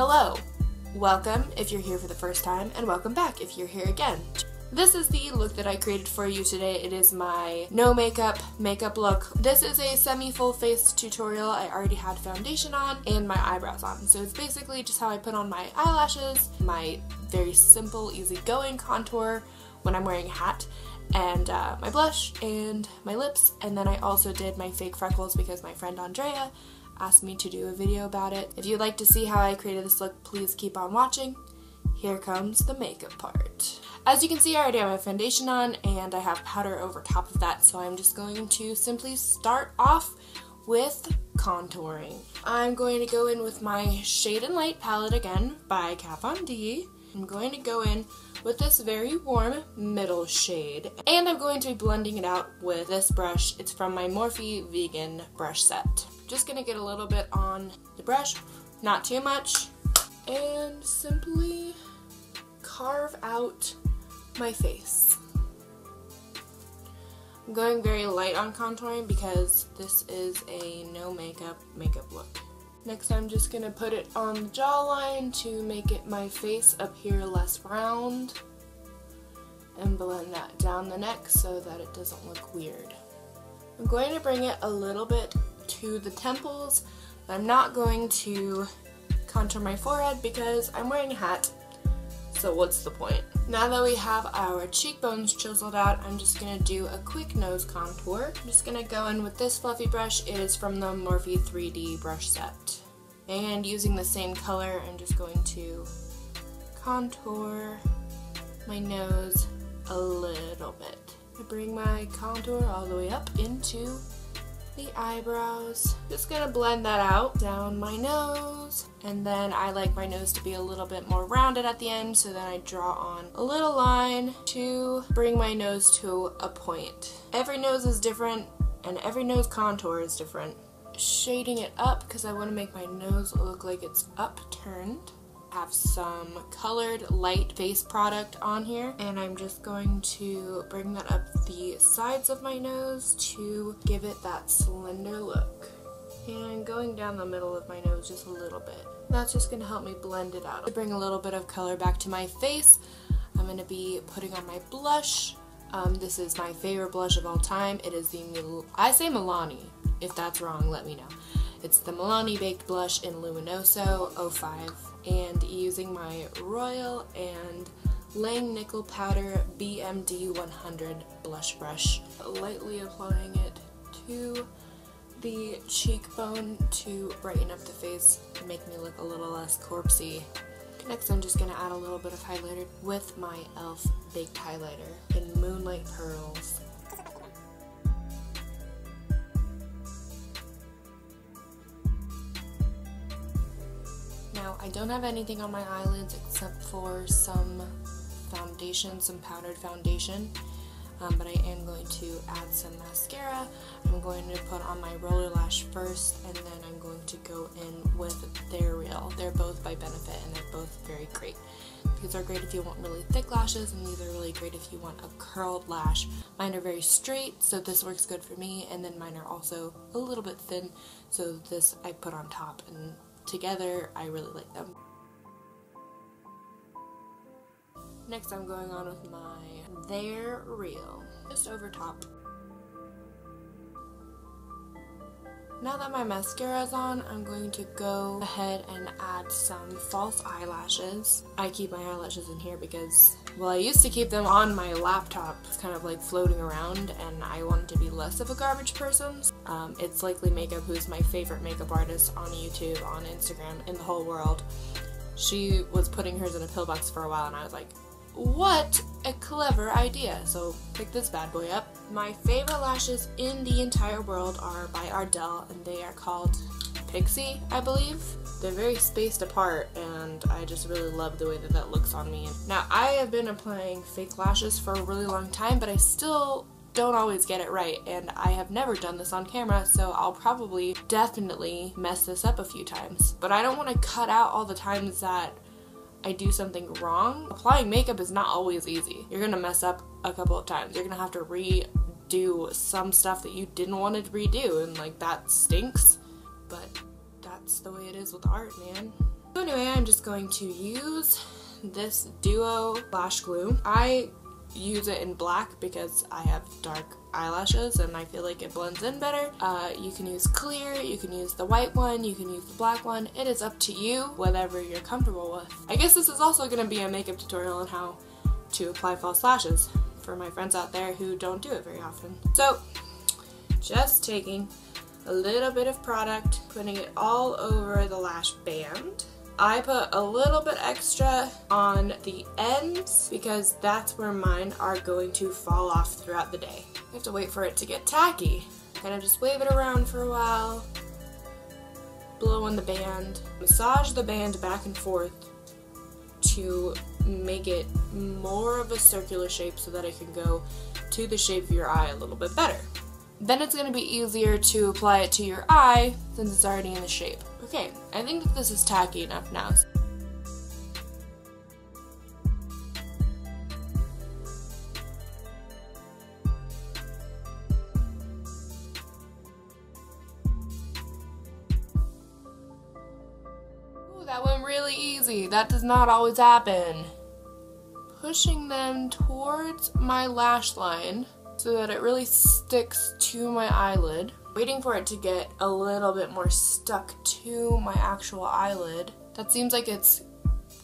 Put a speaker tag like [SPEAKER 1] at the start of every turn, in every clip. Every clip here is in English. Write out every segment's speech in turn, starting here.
[SPEAKER 1] Hello! Welcome if you're here for the first time, and welcome back if you're here again. This is the look that I created for you today. It is my no makeup look. This is a semi-full face tutorial. I already had foundation on and my eyebrows on. So it's basically just how I put on my eyelashes, my very simple, easygoing contour when I'm wearing a hat, and my blush and my lips. And then I also did my fake freckles because my friend Andrea asked me to do a video about it. If you'd like to see how I created this look, please keep on watching. Here comes the makeup part. As you can see, I already have my foundation on and I have powder over top of that, so I'm just going to simply start off with contouring. I'm going to go in with my Shade and Light palette again by Kat Von D. I'm going to go in with this very warm middle shade, and I'm going to be blending it out with this brush. It's from my Morphe Vegan Brush set. Just gonna get a little bit on the brush, not too much, and simply carve out my face. I'm going very light on contouring because this is a no makeup look. Next, I'm just going to put it on the jawline to make my face appear less round, and blend that down the neck so that it doesn't look weird. I'm going to bring it a little bit to the temples, but I'm not going to contour my forehead because I'm wearing a hat, so what's the point? Now that we have our cheekbones chiseled out, I'm just going to do a quick nose contour. I'm just going to go in with this fluffy brush. It is from the Morphe 3D brush set. And using the same color, I'm just going to contour my nose a little bit. I bring my contour all the way up into the eyebrows. Just gonna blend that out down my nose, and then I like my nose to be a little bit more rounded at the end, so then I draw on a little line to bring my nose to a point. Every nose is different and every nose contour is different. Shading it up because I want to make my nose look like it's upturned. I have some colored light face product on here, and I'm just going to bring that up the sides of my nose to give it that slender look. And going down the middle of my nose just a little bit. That's just going to help me blend it out. To bring a little bit of color back to my face, I'm going to be putting on my blush. This is my favorite blush of all time. It is I say Milani. If that's wrong, let me know. It's the Milani Baked Blush in Luminoso 05, and using my Royal and Lang Nickel Powder BMD 100 blush brush, lightly applying it to the cheekbone to brighten up the face and make me look a little less corpsey. Next, I'm just going to add a little bit of highlighter with my E.L.F. Baked Highlighter in Moonlight Pearls. Now, I don't have anything on my eyelids except for some foundation, some powdered foundation, but I am going to add some mascara. I'm going to put on my roller lash first, and then I'm going to go in with their Real. They're both by Benefit, and they're both very great. These are great if you want really thick lashes, and these are really great if you want a curled lash. Mine are very straight, so this works good for me, and then mine are also a little bit thin, so this I put on top, and together I really like them. Next, I'm going on with my They're Real, just over top. Now that my mascara is on, I'm going to go ahead and add some false eyelashes. I keep my eyelashes in here because, well, I used to keep them on my laptop, kind of like floating around, and I wanted to be less of a garbage person. It's Likely Makeup, who's my favorite makeup artist on YouTube, on Instagram, in the whole world. She was putting hers in a pill box for a while, and I was like, what a clever idea. So pick this bad boy up. My favorite lashes in the entire world are by Ardell, and they are called Pixies, I believe. They're very spaced apart, and I just really love the way that that looks on me. Now, I have been applying fake lashes for a really long time, but I still don't always get it right, and I have never done this on camera, so I'll probably definitely mess this up a few times. But I don't want to cut out all the times that I do something wrong. Applying makeup is not always easy. You're gonna mess up a couple of times. You're gonna have to redo some stuff that you didn't want to redo, and like that stinks, but that's the way it is with art, man. So anyway, I'm just going to use this Duo lash glue. I use it in black because I have dark eyelashes and I feel like it blends in better. You can use clear, you can use the white one, you can use the black one. It is up to you, whatever you're comfortable with. I guess this is also going to be a makeup tutorial on how to apply false lashes for my friends out there who don't do it very often. So, just taking a little bit of product, putting it all over the lash band. I put a little bit extra on the ends because that's where mine are going to fall off throughout the day. I have to wait for it to get tacky. Kind of just wave it around for a while, blow on the band, massage the band back and forth to make it more of a circular shape so that it can go to the shape of your eye a little bit better. Then it's going to be easier to apply it to your eye since it's already in the shape. Okay, I think that this is tacky enough now. Ooh, that went really easy. That does not always happen. Pushing them towards my lash line so that it really sticks to my eyelid. Waiting for it to get a little bit more stuck to my actual eyelid. That seems like it's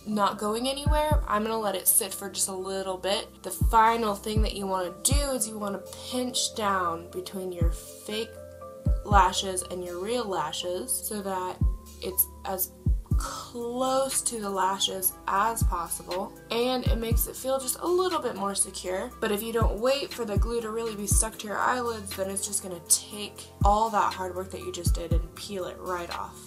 [SPEAKER 1] not going anywhere. I'm gonna let it sit for just a little bit. The final thing that you want to do is you want to pinch down between your fake lashes and your real lashes so that it's as close to the lashes as possible, and it makes it feel just a little bit more secure. But if you don't wait for the glue to really be stuck to your eyelids, then it's just gonna take all that hard work that you just did and peel it right off.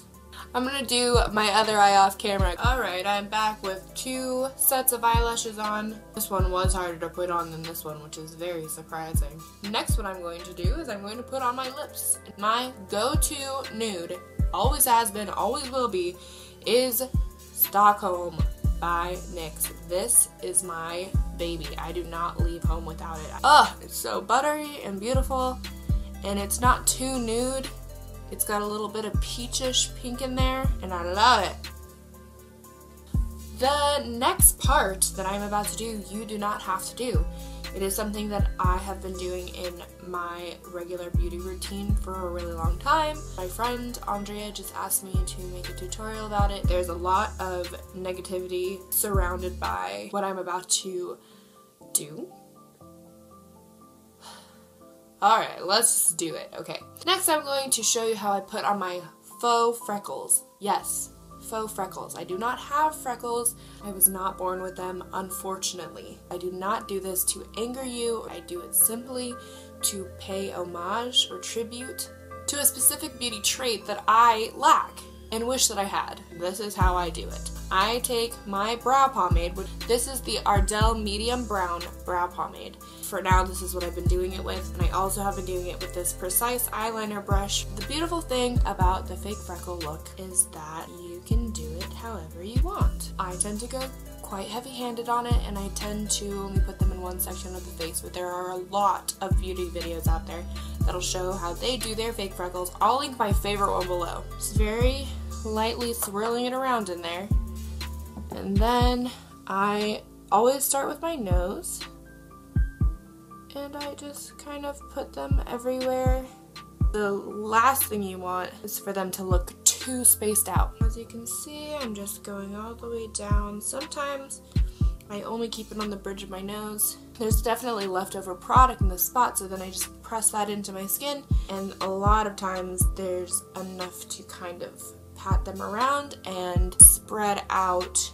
[SPEAKER 1] I'm gonna do my other eye off camera. Alright, I'm back with 2 sets of eyelashes on. This one was harder to put on than this one, which is very surprising. Next, what I'm going to do is I'm going to put on my lips. My go-to nude, always has been, always will be, is Stockholm by NYX. This is my baby. I do not leave home without it. Ugh, it's so buttery and beautiful, and it's not too nude. It's got a little bit of peachish pink in there, and I love it. The next part that I'm about to do, you do not have to do. It is something that I have been doing in my regular beauty routine for a really long time. My friend Andrea just asked me to make a tutorial about it. There's a lot of negativity surrounded by what I'm about to do. Alright, let's just do it. Okay. Next, I'm going to show you how I put on my faux freckles. Yes, faux freckles. I do not have freckles. I was not born with them, unfortunately. I do not do this to anger you. I do it simply to pay homage or tribute to a specific beauty trait that I lack and wish that I had. This is how I do it. I take my brow pomade, this is the Ardell medium brown brow pomade. For now, this is what I've been doing it with, and I also have been doing it with this precise eyeliner brush. The beautiful thing about the fake freckle look is that you can do it however you want. I tend to go quite heavy-handed on it, and I tend to only put them in one section of the face, but there are a lot of beauty videos out there that'll show how they do their fake freckles. I'll link my favorite one below. Just very lightly swirling it around in there, and then I always start with my nose, and I just kind of put them everywhere. The last thing you want is for them to look too spaced out. As you can see, I'm just going all the way down. Sometimes I only keep it on the bridge of my nose. There's definitely leftover product in this spot, so then I just press that into my skin, and a lot of times there's enough to kind of pat them around and spread out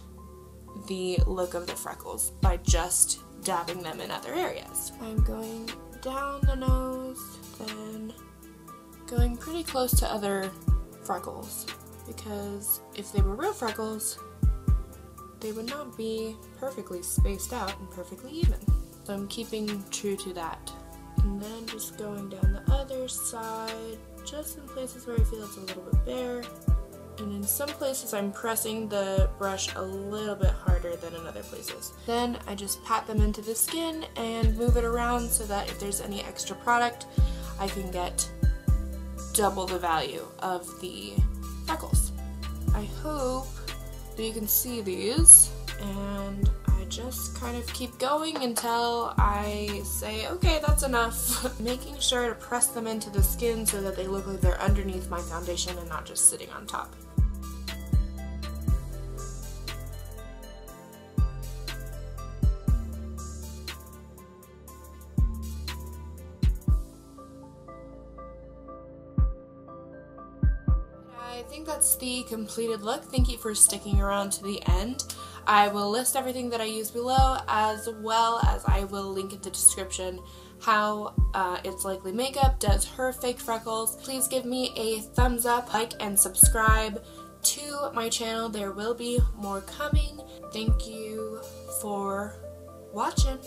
[SPEAKER 1] the look of the freckles by just dabbing them in other areas. I'm going down the nose, then going pretty close to other freckles, because if they were real freckles, they would not be perfectly spaced out and perfectly even. So I'm keeping true to that. And then just going down the other side, just in places where I feel it's a little bit bare. And in some places I'm pressing the brush a little bit harder than in other places. Then I just pat them into the skin and move it around so that if there's any extra product, I can get double the value of the freckles. I hope So you can see these, and I just kind of keep going until I say, okay, that's enough. Making sure to press them into the skin so that they look like they're underneath my foundation and not just sitting on top. I think that's the completed look. Thank you for sticking around to the end. I will list everything that I use below, as well as I will link in the description how It's Likely Makeup does her fake freckles. Please give me a thumbs up, like, and subscribe to my channel. There will be more coming. Thank you for watching.